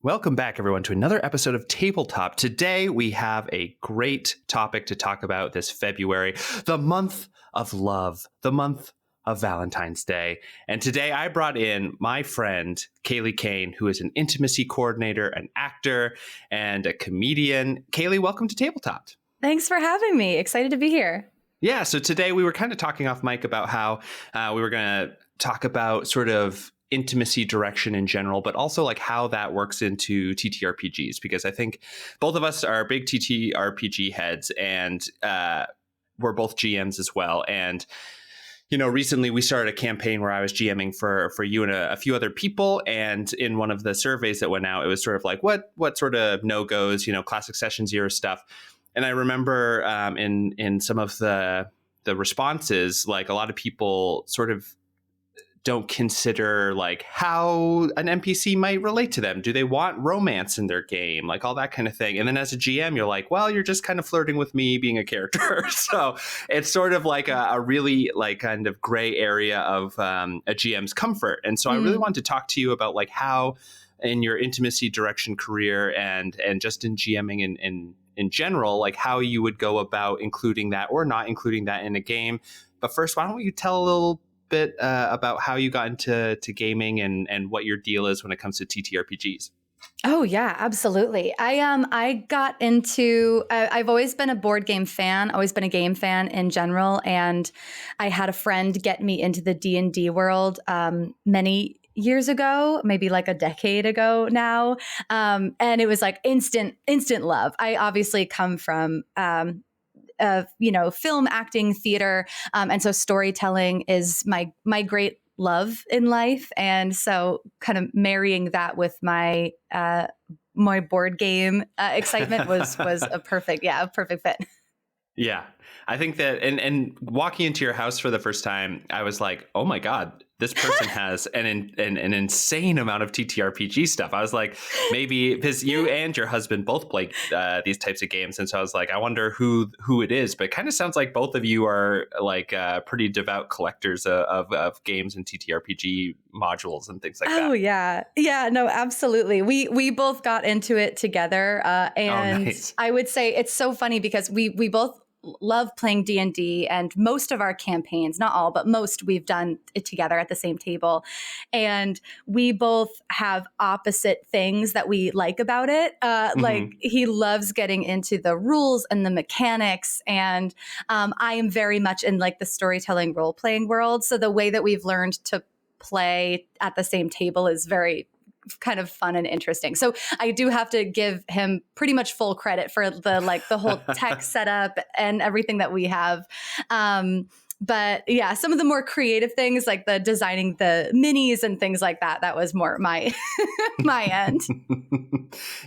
Welcome back, everyone, to another episode of Tabletop. Today, we have a great topic to talk about this February, the month of love, the month of Valentine's Day. And today, I brought in my friend, Kayleigh Kane, who is an intimacy coordinator, an actor, and a comedian. Kayleigh, welcome to Tabletop. Thanks for having me. Excited to be here. Yeah, so today we were kind of talking off mic about how we were going to talk about sort of intimacy direction in general, but also like how that works into TTRPGs, because I think both of us are big TTRPG heads, and we're both GMs as well. And you know, recently we started a campaign where I was GMing for you and a few other people. And in one of the surveys that went out, it was sort of like, what sort of no-goes, you know, classic sessions era stuff. And I remember in some of the responses, like a lot of people sort of don't consider like how an NPC might relate to them. Do they want romance in their game? Like all that kind of thing. And then as a GM, you're like, well, you're just kind of flirting with me being a character. So it's sort of like a really like kind of gray area of a GM's comfort. And so I really wanted to talk to you about like how in your intimacy direction career and just in GMing and in general, like how you would go about including that or not including that in a game. But first, why don't you tell a little bit about how you got into gaming and what your deal is when it comes to TTRPGs? Oh yeah, absolutely. I got into. I've always been a board game fan. Always been a game fan in general, and I had a friend get me into the D&D world many years ago, maybe like a decade ago now, and it was like instant love. I obviously come from film, acting, theater. And so storytelling is my great love in life. And so kind of marrying that with my board game excitement was a perfect fit. Yeah. I think that and walking into your house for the first time, I was like, oh my God, this person has an insane amount of TTRPG stuff. I was like, maybe because you and your husband both play these types of games. And so I was like, I wonder who it is. But it kind of sounds like both of you are like pretty devout collectors of games and TTRPG modules and things like that. Oh, yeah. Yeah, no, absolutely. We both got into it together. And nice. I would say it's so funny because we both love playing D&D, and most of our campaigns, not all, but most, we've done it together at the same table. And we both have opposite things that we like about it. Like he loves getting into the rules and the mechanics. And I am very much in like the storytelling role-playing world. So the way that we've learned to play at the same table is very kind of fun and interesting. So I do have to give him pretty much full credit for the whole tech setup and everything that we have. But yeah, some of the more creative things like the designing the minis and things like that was more my my end.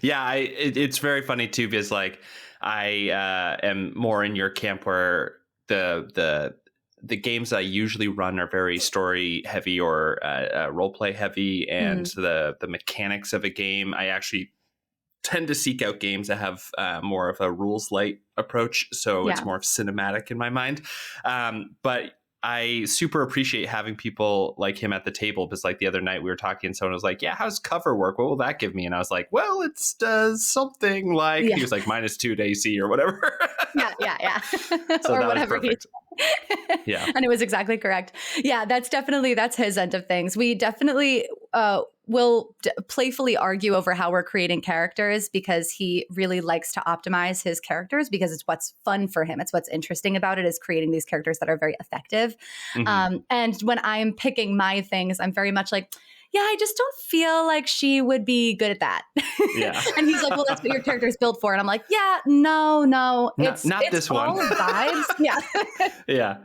Yeah, it's very funny too, because like I am more in your camp where the games I usually run are very story heavy or role play heavy, and the mechanics of a game, I actually tend to seek out games that have more of a rules light approach, so it's more cinematic in my mind. But I super appreciate having people like him at the table, because like the other night we were talking and someone was like, yeah, how's cover work? What will that give me? And I was like, well, it does something like, he was like -2 to AC or whatever. Yeah. So or whatever. Yeah. And it was exactly correct. Yeah, that's his end of things. We definitely will playfully argue over how we're creating characters, because he really likes to optimize his characters because it's what's fun for him. It's what's interesting about it, is creating these characters that are very effective. And when I'm picking my things, I'm very much like, yeah, I just don't feel like she would be good at that. Yeah. And he's like, well, that's what your character is built for. And I'm like, yeah, no, it's not this one. All vibes. Yeah.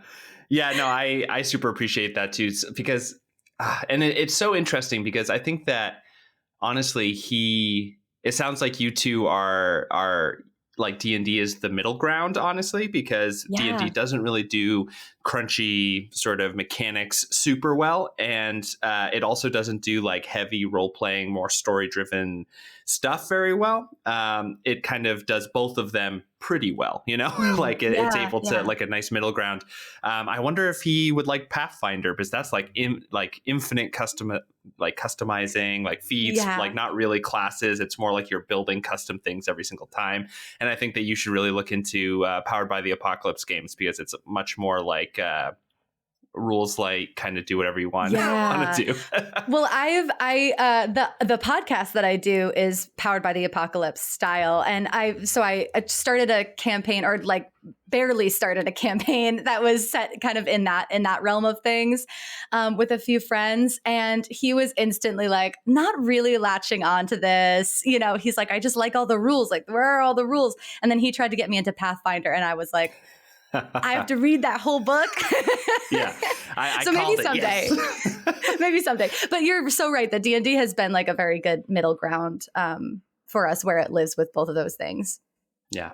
Yeah, no, I super appreciate that too, because and it's so interesting, because I think that honestly, it sounds like you two are like D&D is the middle ground, honestly, because D&D doesn't really do crunchy sort of mechanics super well. And it also doesn't do like heavy role playing, more story driven stuff very well. It kind of does both of them pretty well, like it's able to like a nice middle ground. I wonder if he would like Pathfinder, because that's like infinite customizing, like feats, like not really classes. It's more like you're building custom things every single time. And I think that you should really look into Powered by the Apocalypse games, because it's much more like rules like kind of do whatever you want to do. Well, the podcast that I do is Powered by the Apocalypse style, and I started a campaign, or like barely started a campaign that was set kind of in that realm of things, with a few friends, and he was instantly like not really latching on to this. He's like, I just like all the rules. Like, where are all the rules? And then he tried to get me into Pathfinder, and I was like, I have to read that whole book. So maybe someday. Yes. Maybe someday. But you're so right that D&D has been like a very good middle ground for us, where it lives with both of those things. Yeah.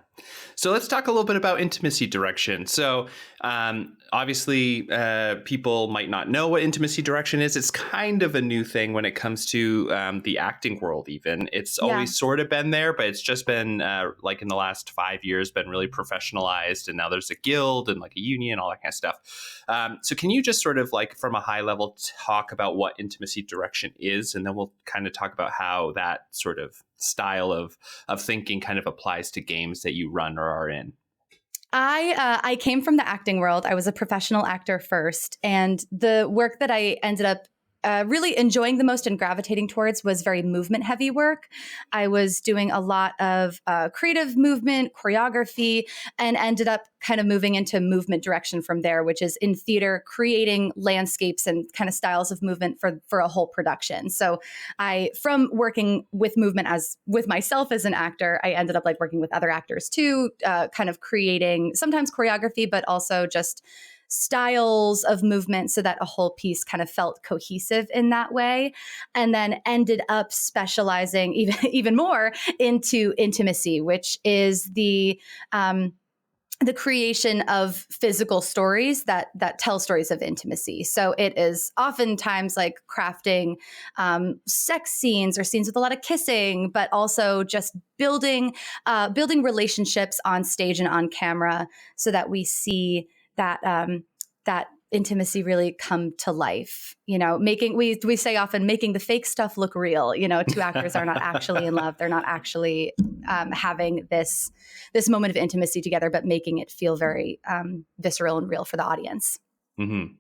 So let's talk a little bit about intimacy direction. So obviously, people might not know what intimacy direction is. It's kind of a new thing when it comes to the acting world, even. It's always sort of been there, but it's just been like in the last 5 years, been really professionalized. And now there's a guild and like a union, all that kind of stuff. So can you just sort of like from a high level talk about what intimacy direction is? And then we'll kind of talk about how that sort of style of thinking kind of applies to games that you run or are in. I came from the acting world. I was a professional actor first, and the work that I ended up really enjoying the most and gravitating towards was very movement heavy work. I was doing a lot of creative movement, choreography, and ended up kind of moving into movement direction from there, which is in theater, creating landscapes and kind of styles of movement for a whole production. So from working with movement with myself as an actor, I ended up like working with other actors too, kind of creating sometimes choreography, but also just styles of movement so that a whole piece kind of felt cohesive in that way, and then ended up specializing even more into intimacy, which is the creation of physical stories that tell stories of intimacy. So it is oftentimes like crafting sex scenes or scenes with a lot of kissing, but also just building relationships on stage and on camera so that we see that intimacy really come to life. We say often making the fake stuff look real. Two actors are not actually in love; they're not actually having this moment of intimacy together, but making it feel very visceral and real for the audience. Mm-hmm.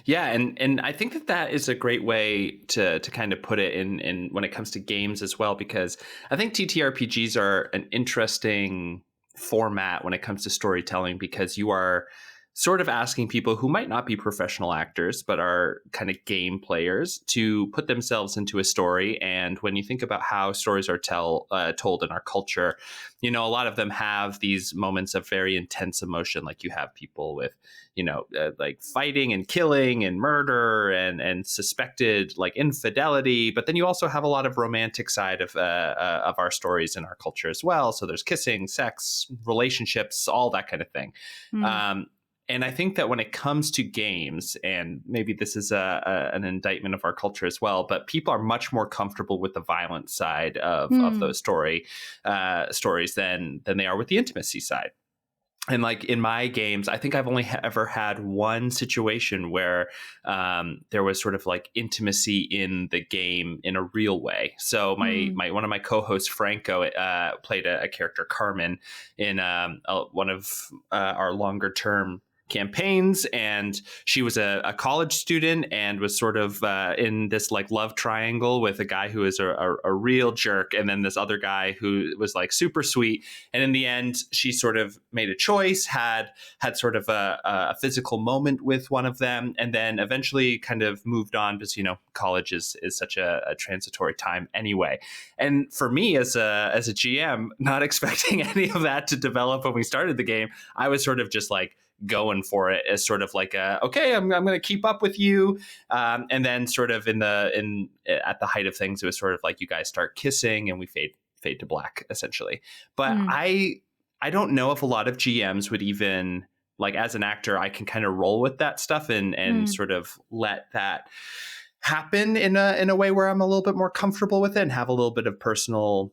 Yeah, and I think that is a great way to kind of put it in when it comes to games as well, because I think TTRPGs are an interesting format when it comes to storytelling, because you are sort of asking people who might not be professional actors, but are kind of game players, to put themselves into a story. And when you think about how stories are told in our culture, a lot of them have these moments of very intense emotion. Like you have people with, like fighting and killing and murder and suspected like infidelity. But then you also have a lot of romantic side of our stories in our culture as well. So there's kissing, sex, relationships, all that kind of thing. And I think that when it comes to games, and maybe this is an indictment of our culture as well, but people are much more comfortable with the violent side of those stories than they are with the intimacy side. And like in my games, I think I've only ever had one situation where there was sort of like intimacy in the game in a real way. So one of my co-hosts, Franco, played a character, Carmen, in one of our longer term campaigns, and she was a college student and was sort of in this like love triangle with a guy who is a real jerk, and then this other guy who was like super sweet. And in the end, she sort of made a choice, had sort of a physical moment with one of them, and then eventually kind of moved on, because college is such a transitory time anyway. And for me as a GM, not expecting any of that to develop when we started the game, I was sort of just like going for it as sort of like okay, I'm going to keep up with you, and then sort of at the height of things, it was sort of like you guys start kissing and we fade to black essentially. But I don't know if a lot of GMs would even, like, as an actor, I can kind of roll with that stuff and sort of let that happen in a way where I'm a little bit more comfortable with it and have a little bit of personal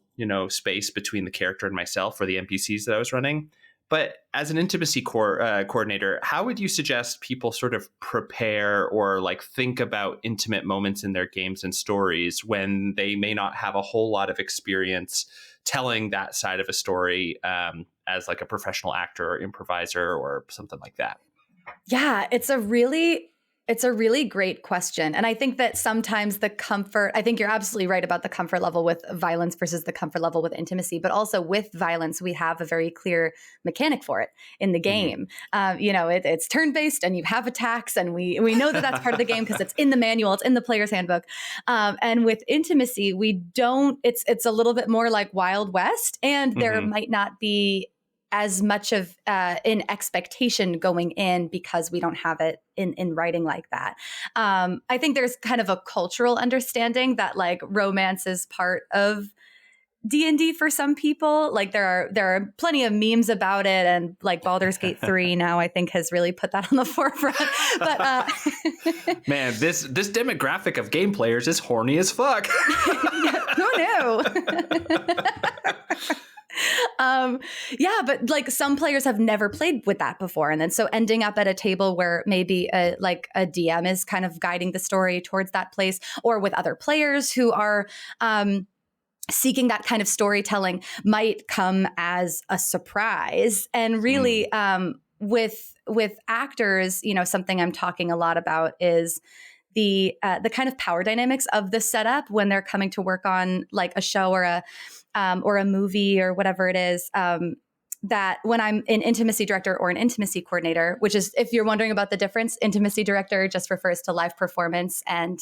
space between the character and myself or the NPCs that I was running. But as an intimacy coordinator, how would you suggest people sort of prepare or like think about intimate moments in their games and stories when they may not have a whole lot of experience telling that side of a story as like a professional actor or improviser or something like that? Yeah, it's a really great question. And I think that sometimes I think you're absolutely right about the comfort level with violence versus the comfort level with intimacy, but also with violence, we have a very clear mechanic for it in the game. It's turn-based and you have attacks, and we know that that's part of the game because it's in the manual, it's in the player's handbook. And with intimacy, we don't, it's a little bit more like Wild West, and there might not be as much of an expectation going in because we don't have it in writing like that. I think there's kind of a cultural understanding that like romance is part of D&D for some people. Like there are plenty of memes about it, and like Baldur's Gate 3 now I think has really put that on the forefront. But man, this demographic of game players is horny as fuck. Who knew? But like some players have never played with that before. And then so ending up at a table where maybe a DM is kind of guiding the story towards that place, or with other players who are seeking that kind of storytelling, might come as a surprise. And really with actors, something I'm talking a lot about is the kind of power dynamics of the setup when they're coming to work on like a show or a movie or whatever it is. That when I'm an intimacy director or an intimacy coordinator, which is, if you're wondering about the difference, intimacy director just refers to live performance and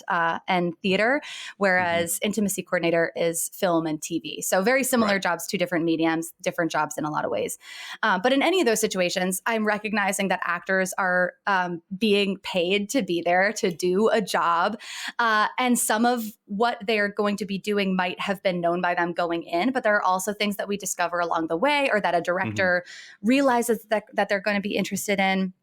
theater, whereas intimacy coordinator is film and TV. So very similar jobs, two different mediums, different jobs in a lot of ways. But in any of those situations, I'm recognizing that actors are being paid to be there to do a job. And some of what they're going to be doing might have been known by them going in, but there are also things that we discover along the way, or that a director realizes that they're going to be interested in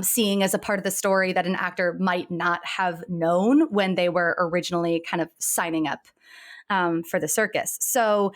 seeing as a part of the story that an actor might not have known when they were originally kind of signing up for the circus. So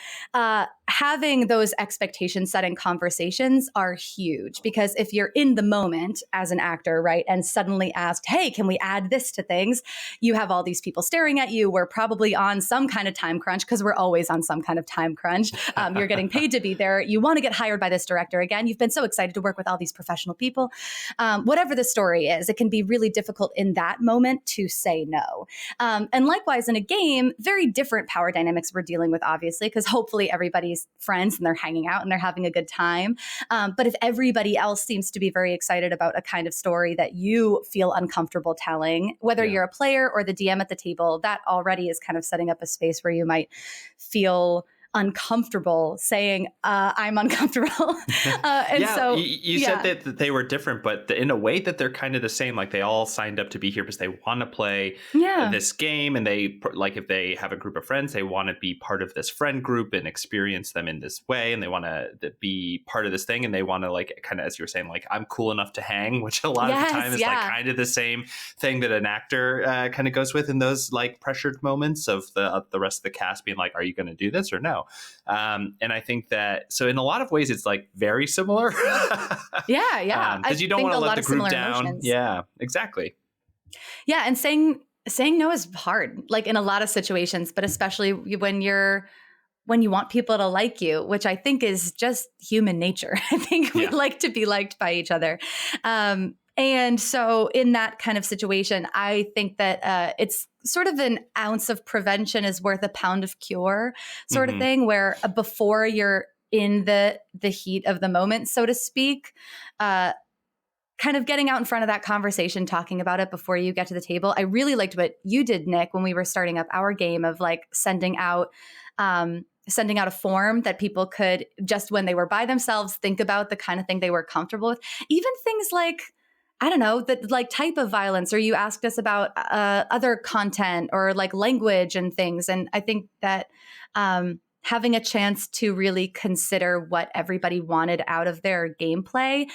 having those expectation setting conversations are huge, because if you're in the moment as an actor, right, and suddenly asked, hey, can we add this to things? You have all these people staring at you. We're probably on some kind of time crunch, because we're always on some kind of time crunch. You're getting paid to be there. You want to get hired by this director again. You've been so excited to work with all these professional people. Whatever the story is, it can be really difficult in that moment to say no. And likewise in a game, very different power dynamics we're dealing with, obviously, because hopefully everybody's friends and they're hanging out and they're having a good time. But if everybody else seems to be very excited about a kind of story that you feel uncomfortable telling, whether you're a player or the DM at the table, that already is kind of setting up a space where you might feel uncomfortable saying, I'm uncomfortable. You said that they were different, but in a way that they're kind of the same. Like they all signed up to be here because they want to play this game. And they, like, if they have a group of friends, they want to be part of this friend group and experience them in this way. And they want to be part of this thing. And they want to, like, kind of, as you were saying, like, I'm cool enough to hang, which a lot of the time is like kind of the same thing that an actor kind of goes with in those like pressured moments of the rest of the cast being like, are you going to do this or no? And I think that, so in a lot of ways, it's like very similar. Because you don't want to let the group down. Emotions. Yeah, exactly. Yeah. And saying no is hard, like in a lot of situations, but especially when you want people to like you, which I think is just human nature. I think we like to be liked by each other. And so in that kind of situation, I think that it's sort of an ounce of prevention is worth a pound of cure sort of thing, where before you're in the heat of the moment, so to speak, kind of getting out in front of that conversation, talking about it before you get to the table. I really liked what you did, Nick, when we were starting up our game of like sending out a form that people could, just when they were by themselves, think about the kind of thing they were comfortable with. Even things like, I don't know, the like type of violence, or you asked us about other content or like language and things. And I think that having a chance to really consider what everybody wanted out of their gameplay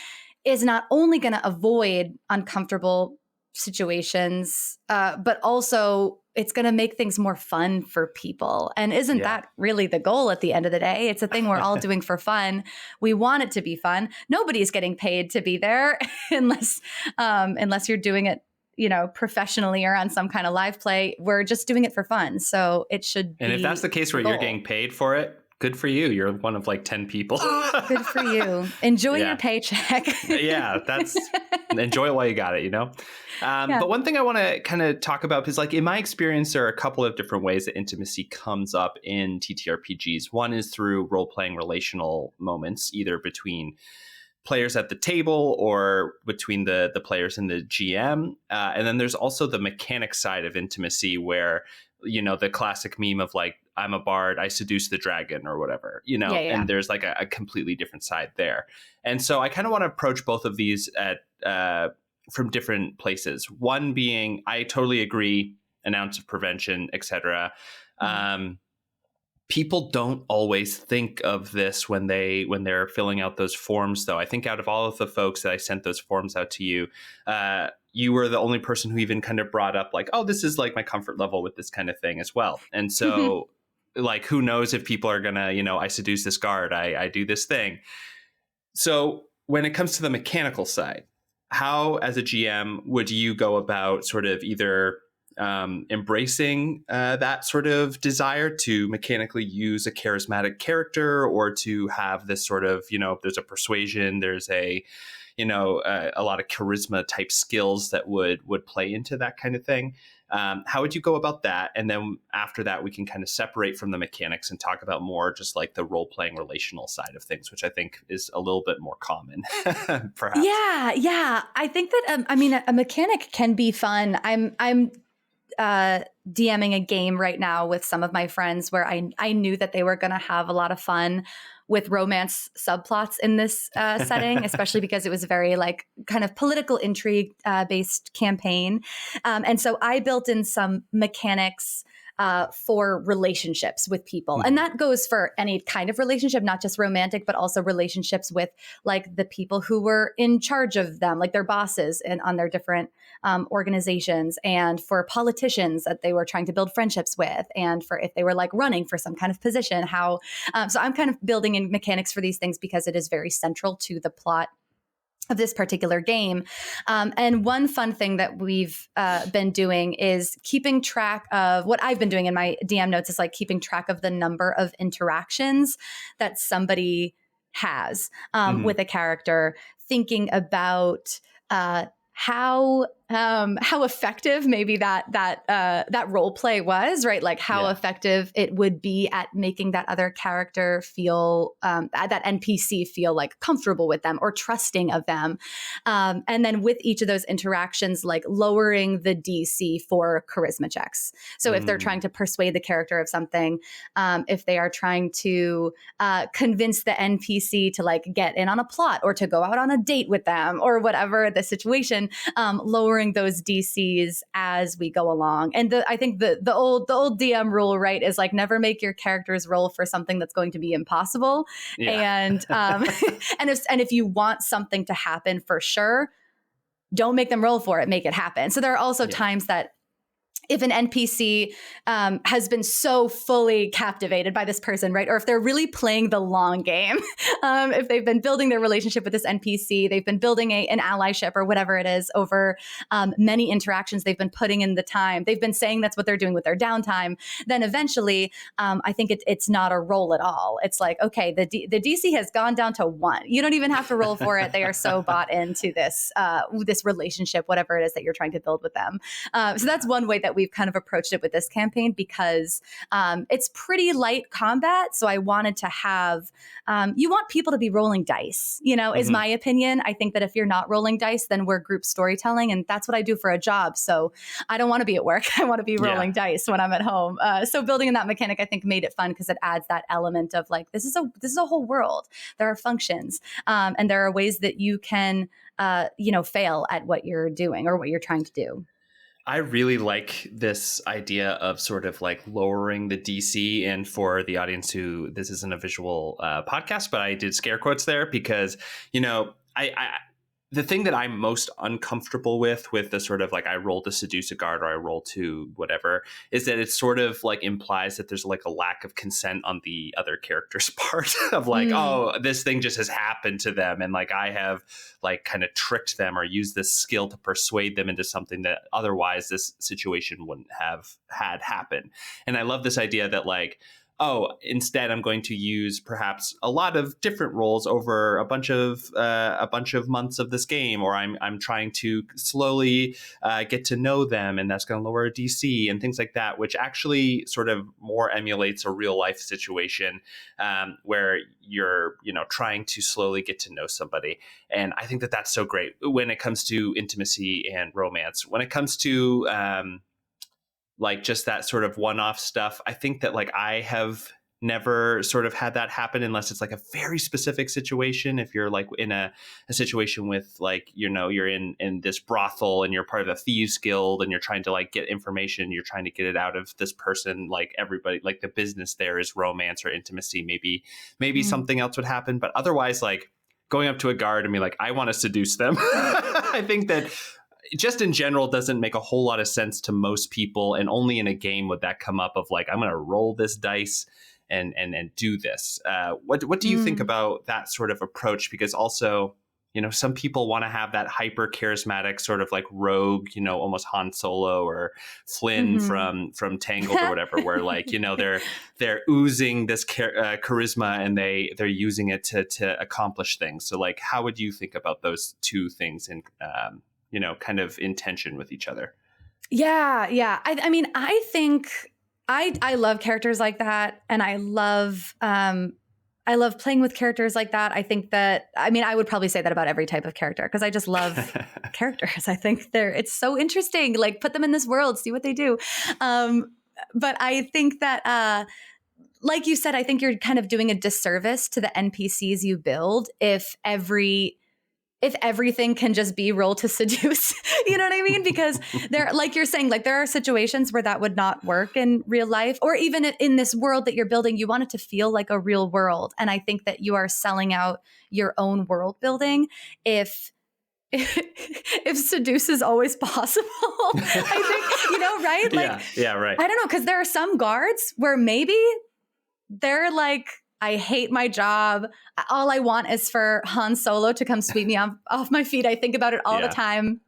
is not only going to avoid uncomfortable situations, but also it's going to make things more fun for people. And isn't that really the goal at the end of the day? It's a thing we're all doing for fun. We want it to be fun. Nobody's getting paid to be there unless you're doing it, professionally or on some kind of live play. We're just doing it for fun. So it should be. And if that's the case where you're getting paid for it, good for you. You're one of like 10 people. Good for you. Enjoy your paycheck. Enjoy it while you got it, But one thing I want to kind of talk about is like in my experience, there are a couple of different ways that intimacy comes up in TTRPGs. One is through role-playing relational moments, either between players at the table or between the players and the GM. And then there's also the mechanic side of intimacy where, the classic meme of like, I'm a bard, I seduce the dragon or whatever, and there's like a completely different side there. And so I kind of want to approach both of these from different places. One being, I totally agree, an ounce of prevention, etc. People don't always think of this when they're filling out those forms, though. I think out of all of the folks that I sent those forms out to you, you were the only person who even kind of brought up like, oh, this is like my comfort level with this kind of thing as well. And so like, who knows if people are going to, I seduce this guard, I do this thing. So when it comes to the mechanical side, how as a GM would you go about sort of either embracing that sort of desire to mechanically use a charismatic character or to have this sort of, there's a persuasion, there's a lot of charisma type skills that would play into that kind of thing. How would you go about that? And then after that, we can kind of separate from the mechanics and talk about more just like the role-playing relational side of things, which I think is a little bit more common, perhaps. Yeah. I think that, a mechanic can be fun. I'm DMing a game right now with some of my friends where I knew that they were going to have a lot of fun with romance subplots in this setting, especially because it was very like kind of political intrigue based campaign. And so I built in some mechanics for relationships with people. Mm-hmm. And that goes for any kind of relationship, not just romantic, but also relationships with like the people who were in charge of them, like their bosses and on their different organizations, and for politicians that they were trying to build friendships with, and for if they were like running for some kind of position, how. So I'm kind of building in mechanics for these things because it is very central to the plot of this particular game. And one fun thing that we've been doing is keeping track of what I've been doing in my DM notes is like keeping track of the number of interactions that somebody has with a character, thinking about how effective maybe that role play was, right? Like how effective it would be at making that other character feel, that NPC feel like comfortable with them or trusting of them. And then with each of those interactions, like lowering the DC for charisma checks. So if they're trying to persuade the character of something, if they are trying to convince the NPC to like get in on a plot or to go out on a date with them or whatever the situation, lowering those DCs as we go along. And I think the old DM rule, right, is like never make your characters roll for something that's going to be impossible. And if you want something to happen for sure, don't make them roll for it, make it happen. So there are also times that if an NPC has been so fully captivated by this person, right? Or if they're really playing the long game, if they've been building their relationship with this NPC, they've been building an allyship or whatever it is over many interactions, they've been putting in the time, they've been saying that's what they're doing with their downtime, then eventually I think it's not a roll at all. It's like, okay, the DC has gone down to 1. You don't even have to roll for it. They are so bought into this relationship, whatever it is that you're trying to build with them. So that's one way that we've kind of approached it with this campaign because it's pretty light combat. So I wanted to have, you want people to be rolling dice, is my opinion. I think that if you're not rolling dice, then we're group storytelling, and that's what I do for a job. So I don't want to be at work. I want to be rolling dice when I'm at home. So building in that mechanic, I think made it fun because it adds that element of like, this is a whole world. There are functions and there are ways that you can, fail at what you're doing or what you're trying to do. I really like this idea of sort of like lowering the DC. And for the audience who this isn't a visual podcast, but I did scare quotes there because, the thing that I'm most uncomfortable with the sort of like I roll to seduce a guard or I roll to whatever, is that it sort of like implies that there's like a lack of consent on the other character's part of like, oh, this thing just has happened to them. And like I have like kind of tricked them or used this skill to persuade them into something that otherwise this situation wouldn't have had happen. And I love this idea that like, oh, instead I'm going to use perhaps a lot of different roles over a bunch of months of this game, or I'm trying to slowly get to know them, and that's going to lower a DC and things like that, which actually sort of more emulates a real life situation where you're trying to slowly get to know somebody. And I think that that's so great when it comes to intimacy and romance. When it comes to like just that sort of one-off stuff, I think that like I have never sort of had that happen unless it's like a very specific situation. If you're like in a situation with like, you're in this brothel and you're part of a thieves guild and you're trying to like get information, you're trying to get it out of this person, like everybody, like the business there is romance or intimacy, maybe something else would happen. But otherwise, like going up to a guard and be like, I want to seduce them. I think that just in general doesn't make a whole lot of sense to most people, and only in a game would that come up of like, I'm going to roll this dice and do this. What do you think about that sort of approach? Because also, some people want to have that hyper charismatic sort of like rogue, almost Han Solo or Flynn from Tangled or whatever, where like, they're oozing this charisma and they're using it to accomplish things. So like, how would you think about those two things in kind of in tension with each other? Yeah. I mean, I think I love characters like that. And I love playing with characters like that. I think that, I would probably say that about every type of character because I just love characters. I think it's so interesting. Like put them in this world, see what they do. But I think that, like you said, I think you're kind of doing a disservice to the NPCs you build if everything can just be roll to seduce, you know what I mean? Because like you're saying, like there are situations where that would not work in real life, or even in this world that you're building, you want it to feel like a real world. And I think that you are selling out your own world building if seduce is always possible. I think, right? Like, yeah, right. I don't know, because there are some guards where maybe they're like, I hate my job. All I want is for Han Solo to come sweep me off my feet. I think about it all the time.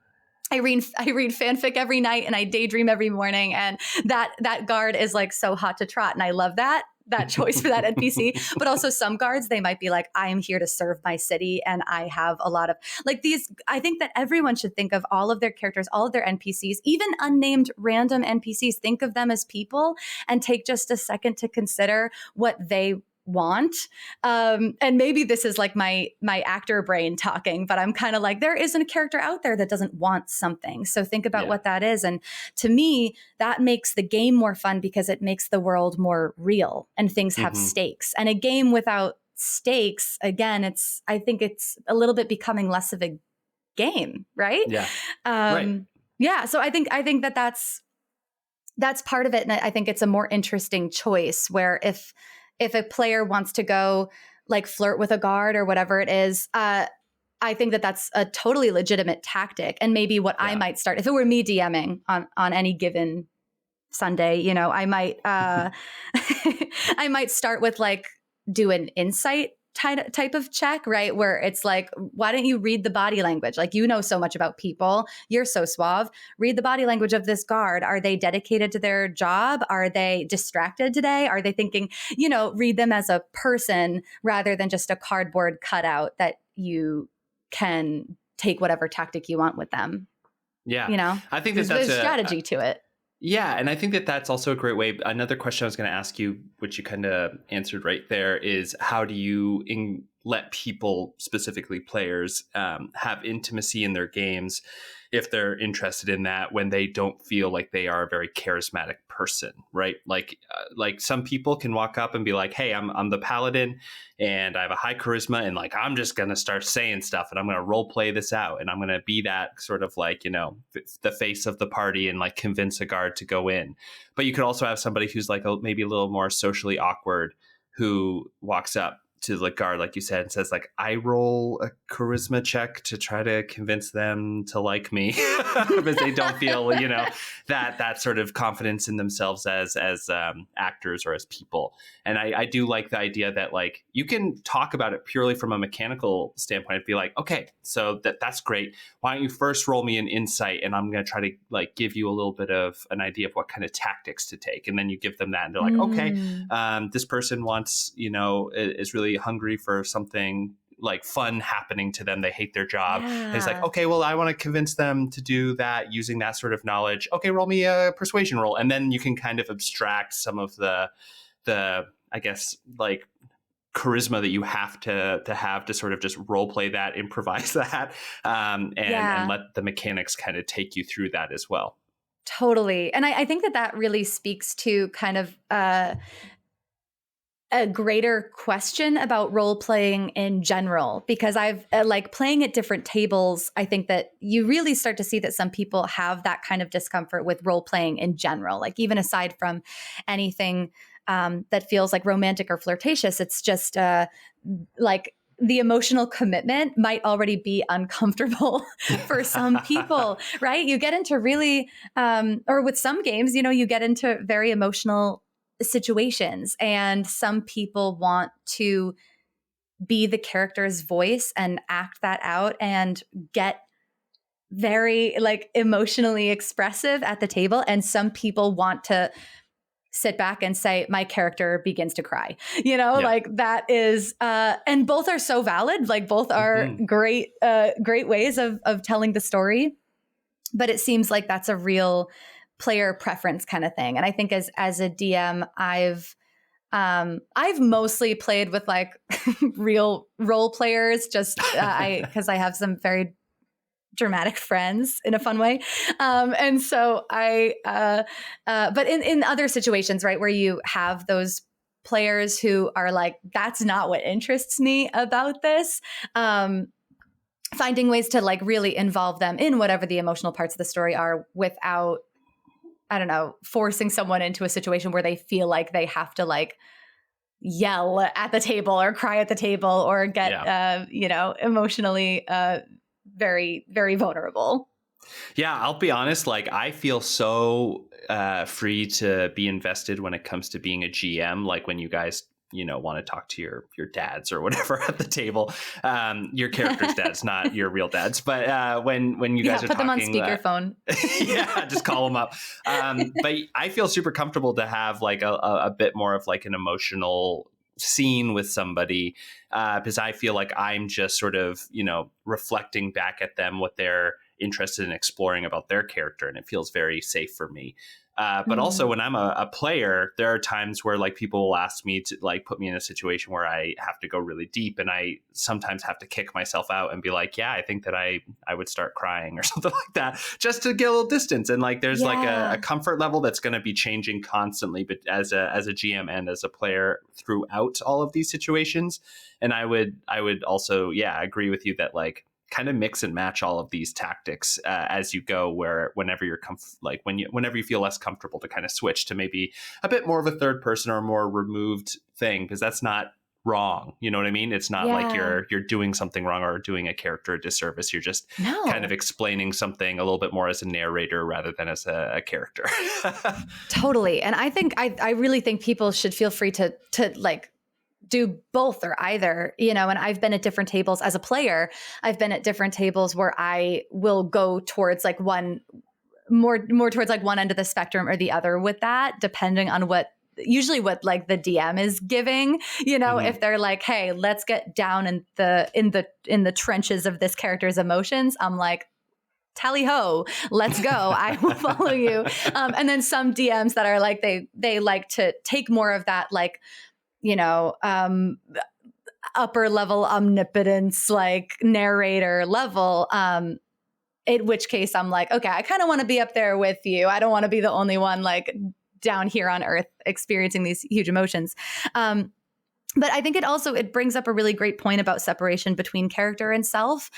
I read fanfic every night and I daydream every morning. And that guard is like so hot to trot. And I love that choice for that NPC. But also some guards, they might be like, I am here to serve my city. And I have a lot of like these. I think that everyone should think of all of their characters, all of their NPCs, even unnamed random NPCs, think of them as people and take just a second to consider what they want. And maybe this is like my actor brain talking, but I'm kind of like, there isn't a character out there that doesn't want something. So think about what that is. And to me, that makes the game more fun because it makes the world more real and things have stakes. And a game without stakes, again, I think it's a little bit becoming less of a game, right? Yeah. Right. Yeah. So I think that's part of it. And I think it's a more interesting choice where if a player wants to go like flirt with a guard or whatever it is, I think that that's a totally legitimate tactic. And maybe what I might start, if it were me DMing on any given Sunday, I might, I might start with like do an insight type of check, right? Where it's like, why don't you read the body language? Like, you know so much about people. You're so suave. Read the body language of this guard. Are they dedicated to their job? Are they distracted today? Are they thinking, read them as a person rather than just a cardboard cutout that you can take whatever tactic you want with them. Yeah. I think there's a strategy to it. Yeah. And I think that that's also a great way. Another question I was going to ask you, which you kind of answered right there, is how do you let people, specifically players, have intimacy in their games if they're interested in that when they don't feel like they are a very charismatic person, right? Like some people can walk up and be like, hey, I'm the paladin and I have a high charisma and like, I'm just going to start saying stuff and I'm going to role play this out. And I'm going to be that sort of like, the face of the party and like convince a guard to go in. But you could also have somebody who's like maybe a little more socially awkward who walks up to the guard, like you said, and says like, I roll a charisma check to try to convince them to like me because they don't feel, you know, that sort of confidence in themselves as actors or as people. And I do like the idea that like you can talk about it purely from a mechanical standpoint and be like, okay, so that's great. Why don't you first roll me an insight, and I'm going to try to like give you a little bit of an idea of what kind of tactics to take, and then you give them that, and they're like, okay, this person wants, you know, is really hungry for something like fun happening to them. They hate their job. And it's like, okay, well, I want to convince them to do that using that sort of knowledge. Okay, roll me a persuasion roll. And then you can kind of abstract some of the I guess, like charisma that you have to sort of just role play that, improvise that, and let the mechanics kind of take you through that as well. Totally. And I think that really speaks to kind of a greater question about role playing in general, because I've like playing at different tables. I think that you really start to see that some people have that kind of discomfort with role playing in general, like even aside from anything that feels like romantic or flirtatious. It's just like the emotional commitment might already be uncomfortable for some people, right? You get into really, or with some games, you know, you get into very emotional situations, and some people want to be the character's voice and act that out and get very like emotionally expressive at the table. And some people want to sit back and say, my character begins to cry, you know, like that is, and both are so valid. Like both are great ways of telling the story. But it seems like that's a real player preference kind of thing. And I think as a DM, I've mostly played with like real role players, just because I have some very dramatic friends in a fun way. And so but in other situations, right, where you have those players who are like, that's not what interests me about this. Finding ways to like really involve them in whatever the emotional parts of the story are without, I don't know, forcing someone into a situation where they feel like they have to like yell at the table or cry at the table or get, you know, emotionally very, very vulnerable. Yeah, I'll be honest, like I feel so free to be invested when it comes to being a GM. Like when you guys, you know, want to talk to your dads or whatever at the table, your character's dads, not your real dads. But when you guys are put talking, them on speakerphone. Yeah, just call them up. But I feel super comfortable to have like a bit more of like an emotional scene with somebody, because I feel like I'm just sort of, you know, reflecting back at them what they're interested in exploring about their character, and it feels very safe for me. But also when I'm a player, there are times where like people will ask me to like put me in a situation where I have to go really deep, and I sometimes have to kick myself out and be like, yeah, I think that I would start crying or something like that, just to get a little distance. And like there's like a comfort level that's going to be changing constantly, but as a GM and as a player throughout all of these situations. And I would also agree with you that like kind of mix and match all of these tactics as you go, where whenever you're whenever you feel less comfortable, to kind of switch to maybe a bit more of a third person or more removed thing, because that's not wrong. You know what I mean? It's not like you're doing something wrong or doing a character a disservice. You're just kind of explaining something a little bit more as a narrator rather than as a character. Totally. And I think I really think people should feel free to like do both or either, you know. And I've been at different tables as a player. I've been at different tables where I will go towards like one more towards like one end of the spectrum or the other with that, depending on usually what like the DM is giving, you know. If they're like, hey, let's get down in the trenches of this character's emotions, I'm like, tally ho, let's go. I will follow you. And then some DMs that are like, they like to take more of that, like, you know, upper level omnipotence, like narrator level, in which case I'm like, okay, I kind of want to be up there with you. I don't want to be the only one like down here on earth experiencing these huge emotions. But I think it brings up a really great point about separation between character and self,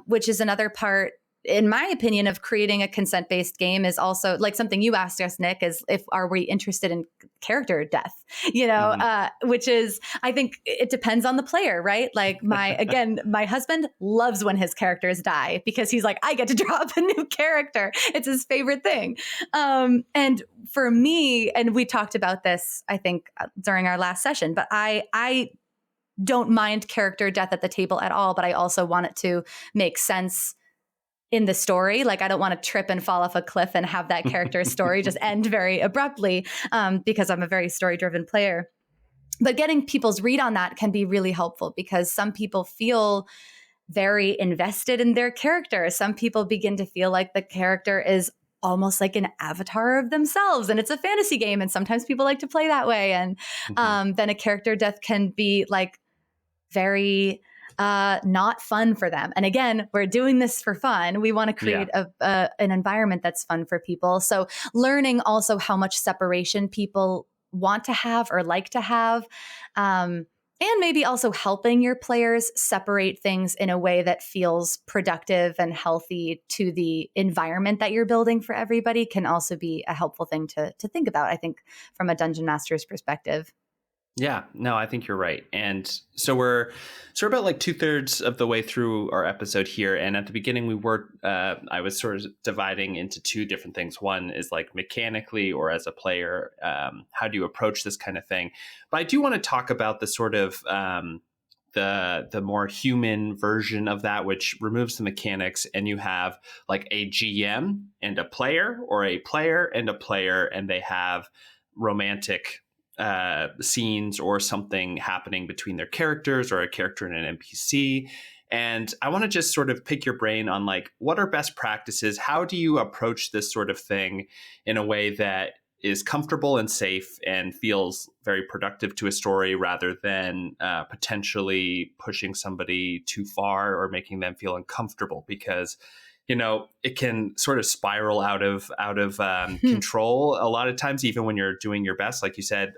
which is another part, in my opinion, of creating a consent-based game is also like something you asked us, Nick, is if are we interested in character death, which is, I think it depends on the player, right? Like my husband loves when his characters die because he's like, I get to drop a new character. It's his favorite thing. And for me, and we talked about this, I think, during our last session, but I don't mind character death at the table at all, but I also want it to make sense in the story. Like, I don't want to trip and fall off a cliff and have that character's story just end very abruptly, because I'm a very story-driven player. But getting people's read on that can be really helpful because some people feel very invested in their character. Some people begin to feel like the character is almost like an avatar of themselves, and it's a fantasy game, and sometimes people like to play that way. And then a character death can be like very not fun for them. And again, we're doing this for fun. We want to create an environment that's fun for people. So learning also how much separation people want to have or like to have, and maybe also helping your players separate things in a way that feels productive and healthy to the environment that you're building for everybody can also be a helpful thing to think about, I think, from a dungeon master's perspective. Yeah, no, I think you're right. And so we're about like 2/3 of the way through our episode here. And at the beginning, I was sort of dividing into two different things. One is like mechanically or as a player, how do you approach this kind of thing? But I do want to talk about the sort of the more human version of that, which removes the mechanics, and you have like a GM and a player, or a player and a player, and they have romantic scenes or something happening between their characters, or a character and an NPC. And I want to just sort of pick your brain on like, what are best practices? How do you approach this sort of thing in a way that is comfortable and safe and feels very productive to a story, rather than potentially pushing somebody too far or making them feel uncomfortable? Because it can sort of spiral out of control a lot of times, even when you're doing your best. Like you said,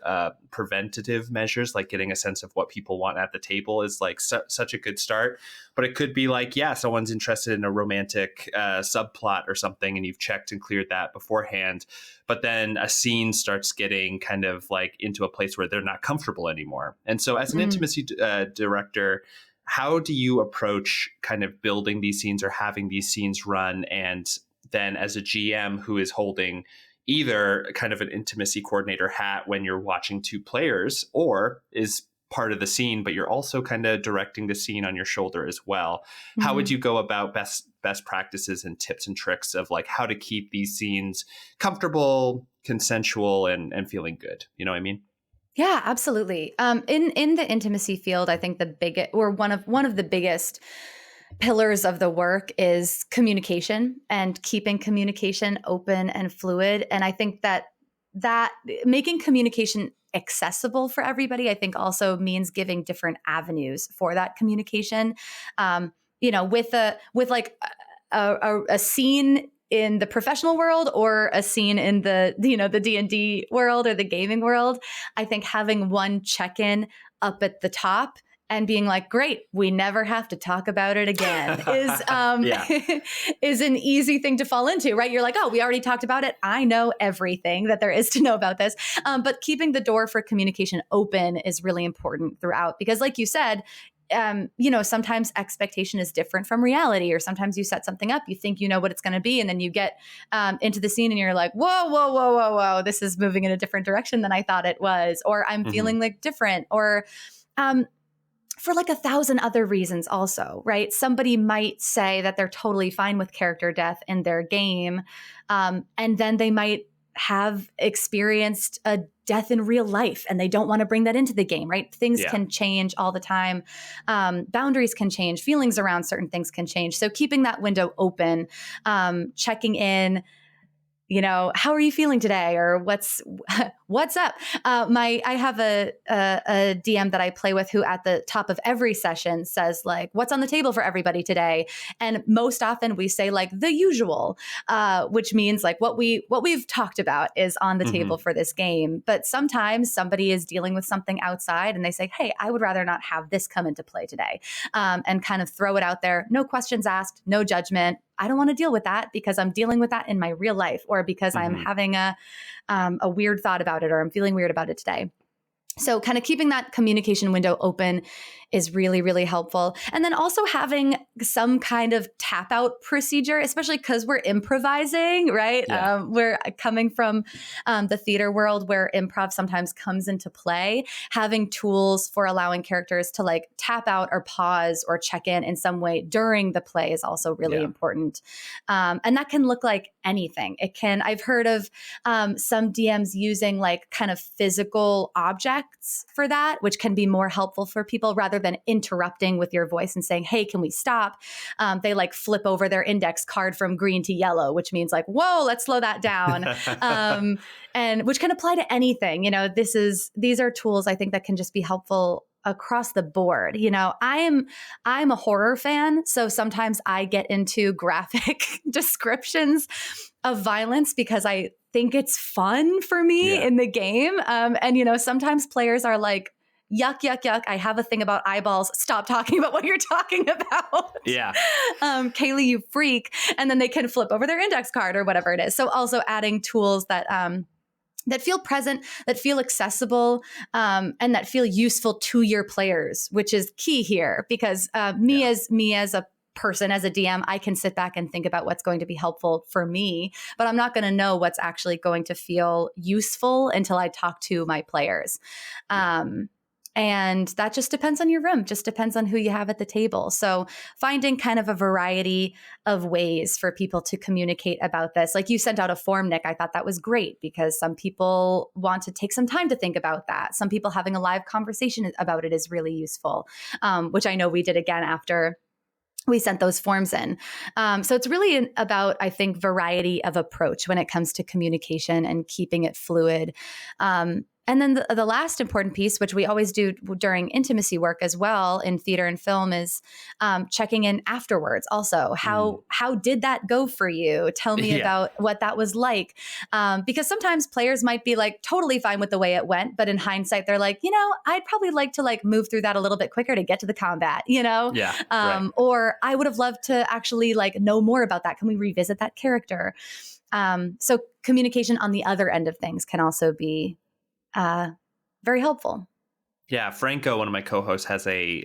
preventative measures, like getting a sense of what people want at the table, is like such a good start. But it could be like, someone's interested in a romantic subplot or something, and you've checked and cleared that beforehand. But then a scene starts getting kind of like into a place where they're not comfortable anymore. And so as an intimacy director, how do you approach kind of building these scenes or having these scenes run? And then as a GM who is holding either kind of an intimacy coordinator hat when you're watching two players, or is part of the scene, but you're also kind of directing the scene on your shoulder as well. How would you go about best practices and tips and tricks of like how to keep these scenes comfortable, consensual, and feeling good? You know what I mean? Yeah, absolutely. In the intimacy field, I think one of the biggest pillars of the work is communication, and keeping communication open and fluid. And I think that making communication accessible for everybody, I think, also means giving different avenues for that communication. With a scene in the professional world, or a scene in the D&D world or the gaming world, I think having one check-in up at the top and being like, great, we never have to talk about it again is an easy thing to fall into, right? You're like, oh, we already talked about it. I know everything that there is to know about this. But keeping the door for communication open is really important throughout, because like you said, sometimes expectation is different from reality, or sometimes you set something up, you think you know what it's going to be, and then you get into the scene and you're like, whoa, this is moving in a different direction than I thought it was, or I'm feeling like different, or for like 1,000 other reasons also, right? Somebody might say that they're totally fine with character death in their game, and then they might have experienced a death in real life and they don't want to bring that into the game, right? Things can change all the time. Boundaries can change. Feelings around certain things can change. So keeping that window open, checking in, how are you feeling today? Or what's up? I have a DM that I play with who at the top of every session says like, what's on the table for everybody today? And most often we say like the usual, which means like what we've talked about is on the table for this game. But sometimes somebody is dealing with something outside and they say, hey, I would rather not have this come into play today, and kind of throw it out there. No questions asked, no judgment. I don't want to deal with that because I'm dealing with that in my real life, or because I'm having a weird thought about it, or I'm feeling weird about it today. So kind of keeping that communication window open is really, really helpful. And then also having some kind of tap out procedure, especially because we're improvising, right? Yeah. We're coming from the theater world where improv sometimes comes into play. Having tools for allowing characters to like tap out or pause or check in some way during the play is also really important. And that can look like anything. I've heard of some DMs using like kind of physical objects for that, which can be more helpful for people rather than interrupting with your voice and saying, hey, can we stop? They like flip over their index card from green to yellow, which means like, whoa, let's slow that down. And which can apply to anything. These are tools I think that can just be helpful across the board. I'm a horror fan, so sometimes I get into graphic descriptions of violence because I think it's fun for me in the game. And sometimes players are like, yuck, yuck, yuck. I have a thing about eyeballs. Stop talking about what you're talking about. Yeah. Kayleigh, you freak. And then they can flip over their index card or whatever it is. So also adding tools that feel present, that feel accessible, and that feel useful to your players, which is key here. Because me as a person, as a DM, I can sit back and think about what's going to be helpful for me, but I'm not going to know what's actually going to feel useful until I talk to my players. And that just depends on your room, just depends on who you have at the table. So finding kind of a variety of ways for people to communicate about this. Like you sent out a form, Nick. I thought that was great because some people want to take some time to think about that. Some people having a live conversation about it is really useful, which I know we did again after we sent those forms in. So it's really about, I think, variety of approach when it comes to communication and keeping it fluid. And then the last important piece, which we always do during intimacy work as well in theater and film, is checking in afterwards. Also, how did that go for you? Tell me about what that was like. Because sometimes players might be like totally fine with the way it went, but in hindsight, they're like, I'd probably like to like move through that a little bit quicker to get to the combat, Right. Or I would have loved to actually like know more about that. Can we revisit that character? So communication on the other end of things can also be very helpful. Yeah, Franco, one of my co-hosts, has a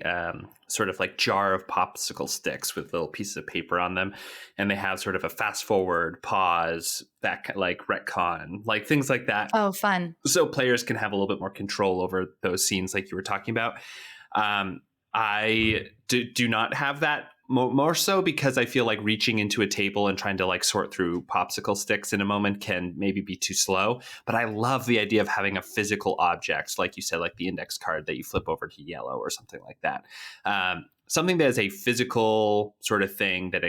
sort of like jar of popsicle sticks with little pieces of paper on them, and they have sort of a fast forward, pause, that like retcon, like things like that. Oh, fun! So players can have a little bit more control over those scenes, like you were talking about. I do not have that. More so because I feel like reaching into a table and trying to like sort through popsicle sticks in a moment can maybe be too slow. But I love the idea of having a physical object, like you said, like the index card that you flip over to yellow or something like that. Something that is a physical sort of thing that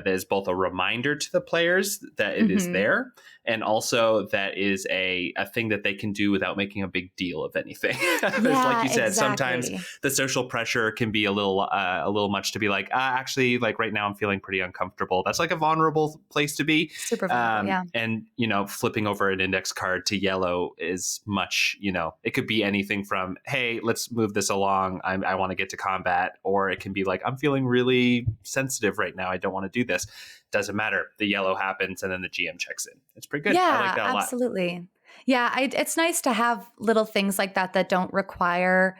is both a reminder to the players that it is there, and also that is a thing that they can do without making a big deal of anything. Like you said, sometimes the social pressure can be a little much to be like, actually, like right now I'm feeling pretty uncomfortable. That's like a vulnerable place to be. Super vulnerable, yeah. And, flipping over an index card to yellow is much, it could be anything from, hey, let's move this along. I want to get to combat. Or it can be like, I'm feeling really sensitive right now. I don't want to do this. Doesn't matter. The yellow happens and then the GM checks in. It's pretty good. Yeah, I like that a lot. Absolutely. Yeah, it's nice to have little things like that don't require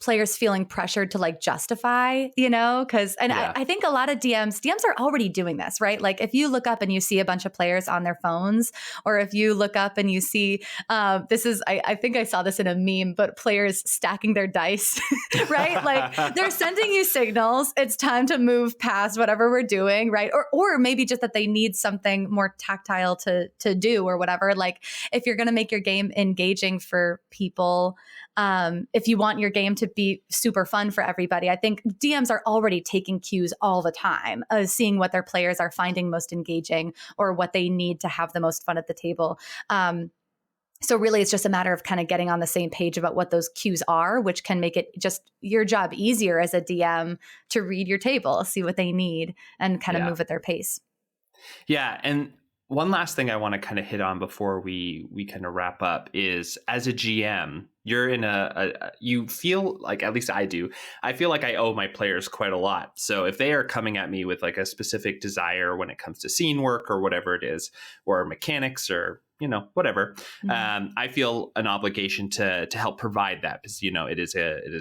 players feeling pressured to like justify, because I think a lot of DMs are already doing this, right? Like if you look up and you see a bunch of players on their phones, or if you look up and you see, I think I saw this in a meme, but players stacking their dice, right? Like they're sending you signals. It's time to move past whatever we're doing, right? Or maybe just that they need something more tactile to do or whatever. Like if you're going to make your game engaging for people, if you want your game to be super fun for everybody, I think DMs are already taking cues all the time, seeing what their players are finding most engaging or what they need to have the most fun at the table. So really, it's just a matter of kind of getting on the same page about what those cues are, which can make it just your job easier as a DM to read your table, see what they need, and kind of move at their pace. Yeah. And one last thing I want to kind of hit on before we kind of wrap up is, as a GM, you're in you feel like, at least I do, I feel like I owe my players quite a lot. So if they are coming at me with like a specific desire when it comes to scene work or whatever it is, or mechanics or, whatever, I feel an obligation to help provide that, because, it is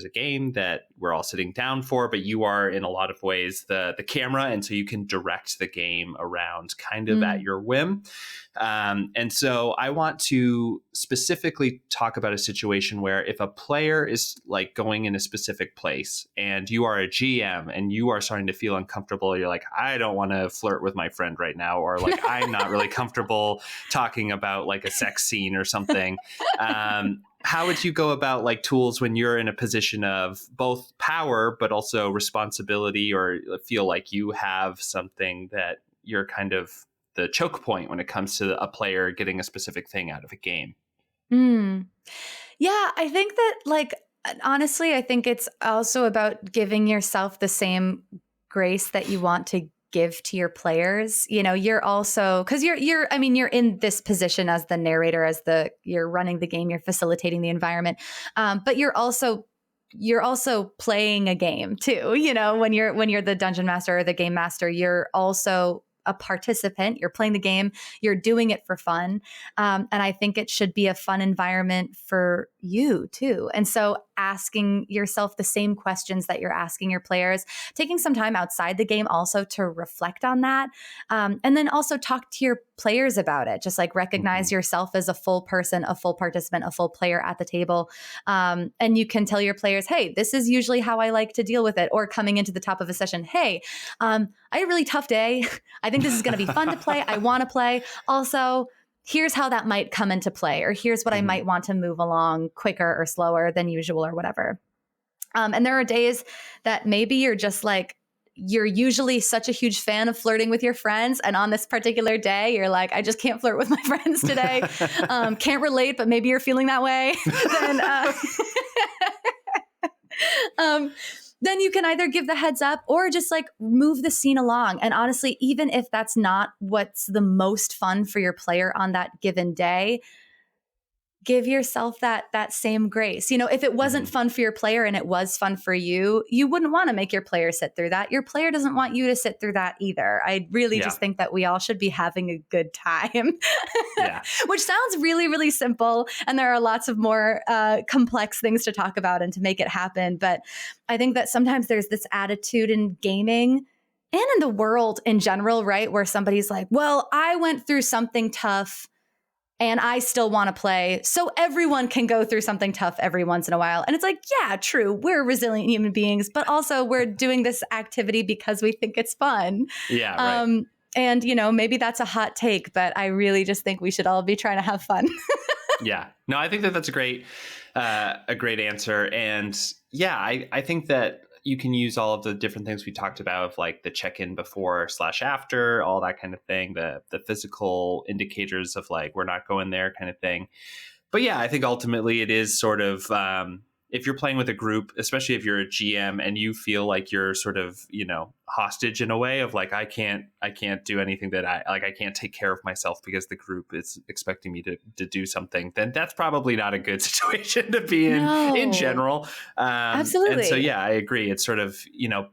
a game that we're all sitting down for, but you are in a lot of ways the camera. And so you can direct the game around kind of at your whim. And so I want to specifically talk about a situation where if a player is like going in a specific place and you are a GM and you are starting to feel uncomfortable, you're like, I don't want to flirt with my friend right now, or like, I'm not really comfortable talking about like a sex scene or something. How would you go about like tools when you're in a position of both power, but also responsibility, or feel like you have something that you're kind of the choke point when it comes to a player getting a specific thing out of a game? Yeah, I think that, like, honestly, I think it's also about giving yourself the same grace that you want to give to your players. You're also, because you're in this position as the narrator, you're running the game, you're facilitating the environment, but you're also playing a game too. When you're the dungeon master or the game master, you're also a participant. You're playing the game, you're doing it for fun. And I think it should be a fun environment for you too. And so asking yourself the same questions that you're asking your players, taking some time outside the game also to reflect on that. And then also talk to your players about it. Just like recognize yourself as a full person, a full participant, a full player at the table. And you can tell your players, hey, this is usually how I like to deal with it. Or coming into the top of a session, hey, I had a really tough day. I think this is going to be fun to play. I want to play. Also, here's how that might come into play, or here's what I might want to move along quicker or slower than usual or whatever. And there are days that maybe you're just like, you're usually such a huge fan of flirting with your friends. And on this particular day, you're like, I just can't flirt with my friends today. Can't relate, but maybe you're feeling that way. Then you can either give the heads up or just like move the scene along. And honestly, even if that's not what's the most fun for your player on that given day, give yourself that same grace. If it wasn't fun for your player and it was fun for you, you wouldn't want to make your player sit through that. Your player doesn't want you to sit through that either. I really just think that we all should be having a good time, which sounds really, really simple. And there are lots of more complex things to talk about and to make it happen. But I think that sometimes there's this attitude in gaming and in the world in general, right? Where somebody's like, well, I went through something tough and I still want to play. So everyone can go through something tough every once in a while. And it's like, yeah, true. We're resilient human beings, but also we're doing this activity because we think it's fun. Yeah. Right. And, maybe that's a hot take, but I really just think we should all be trying to have fun. Yeah. No, I think that's a great answer. And yeah, I think that you can use all of the different things we talked about, like the check-in before/after, all that kind of thing, the physical indicators of like, we're not going there kind of thing. But yeah, I think ultimately it is sort of, if you're playing with a group, especially if you're a GM and you feel like you're sort of, hostage in a way of like, I can't do anything that I can't take care of myself because the group is expecting me to do something, then that's probably not a good situation to be in general. Absolutely. And so, yeah, I agree. It's sort of,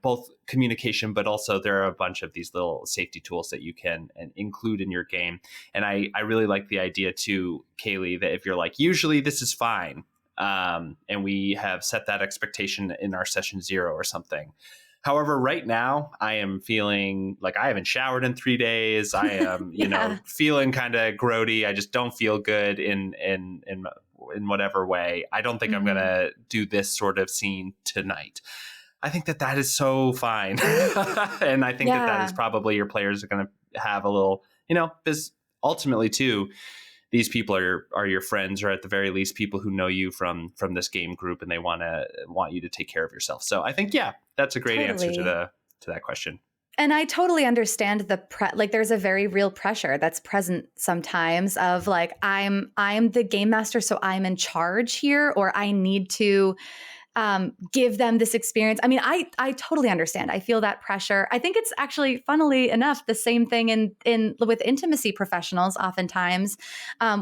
both communication, but also there are a bunch of these little safety tools that you can include in your game. And I really like the idea too, Kayleigh, that if you're like, usually this is fine, and we have set that expectation in our session 0 or something. However, right now I am feeling like I haven't showered in 3 days. I am, feeling kind of grody. I just don't feel good in whatever way. I don't think I'm going to do this sort of scene tonight. I think that is so fine. And I think that is probably your players are going to have a little, because ultimately too, these people are your friends, or at the very least people who know you from this game group, and they want you to take care of yourself. So I think, that's a great answer to that question. And I totally understand like there's a very real pressure that's present sometimes of like I'm the game master, so I'm in charge here, or I need to give them this experience. I mean, I totally understand. I feel that pressure. I think it's actually, funnily enough, the same thing in with intimacy professionals. Oftentimes,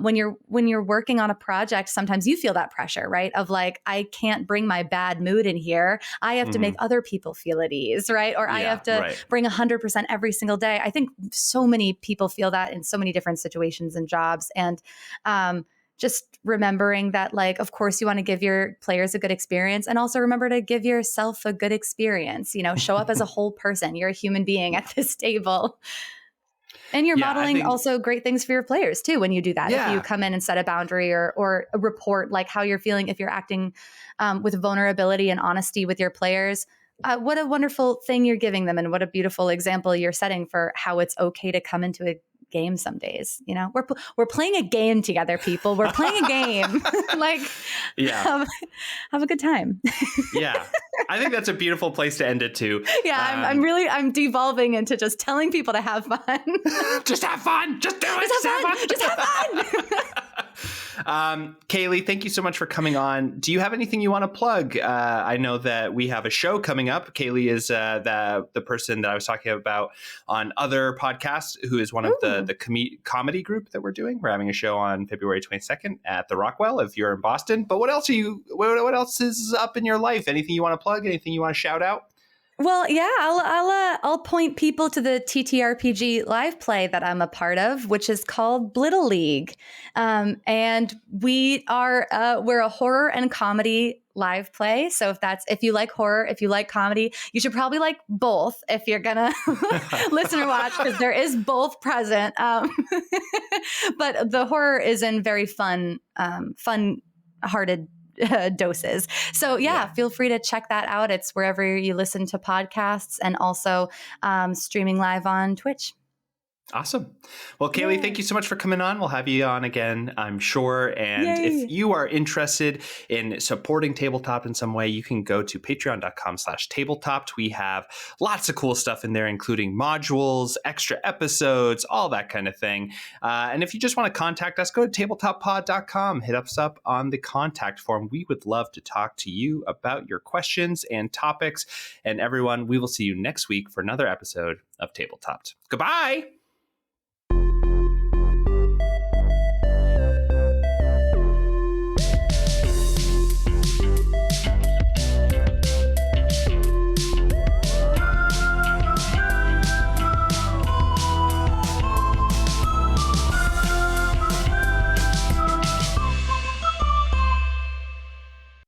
when you're working on a project, sometimes you feel that pressure, right? Of like, I can't bring my bad mood in here. I have to make other people feel at ease, right? Or I have to bring 100% every single day. I think so many people feel that in so many different situations and jobs, and just remembering that, like, of course you want to give your players a good experience, and also remember to give yourself a good experience, show up as a whole person. You're a human being at this table. And you're modeling also great things for your players too when you do that. If you come in and set a boundary or report like how you're feeling, if you're acting with vulnerability and honesty with your players, what a wonderful thing you're giving them, and what a beautiful example you're setting for how it's okay to come into a game some days. We're playing a game together, people. We're playing a game. Like, have a good time. Yeah, I think that's a beautiful place to end it too. Yeah, I'm devolving into just telling people to have fun. Just have fun. Just do it. Just have fun. Kayleigh, thank you so much for coming on. Do you have anything you want to plug? I know that we have a show coming up. Kayleigh is the person that I was talking about on other podcasts, who is one of the comedy group that we're doing. We're having a show on February 22nd at the Rockwell if you're in Boston. But what else is up in your life? Anything you want to plug? Anything you want to shout out? Well, yeah, I'll point people to the TTRPG live play that I'm a part of, which is called Blittle League, and we're a horror and comedy live play. So if you like horror, if you like comedy, you should probably like both if you're gonna listen or watch, because there is both present. But the horror is in very fun-hearted doses. So feel free to check that out. It's wherever you listen to podcasts, and also streaming live on Twitch. Awesome. Well, Kayleigh, thank you so much for coming on. We'll have you on again, I'm sure. And if you are interested in supporting Tabletop in some way, you can go to patreon.com/Tabletopped. We have lots of cool stuff in there, including modules, extra episodes, all that kind of thing. And if you just want to contact us, go to tabletopppod.com. Hit us up on the contact form. We would love to talk to you about your questions and topics. And everyone, we will see you next week for another episode of Tabletopped. Goodbye.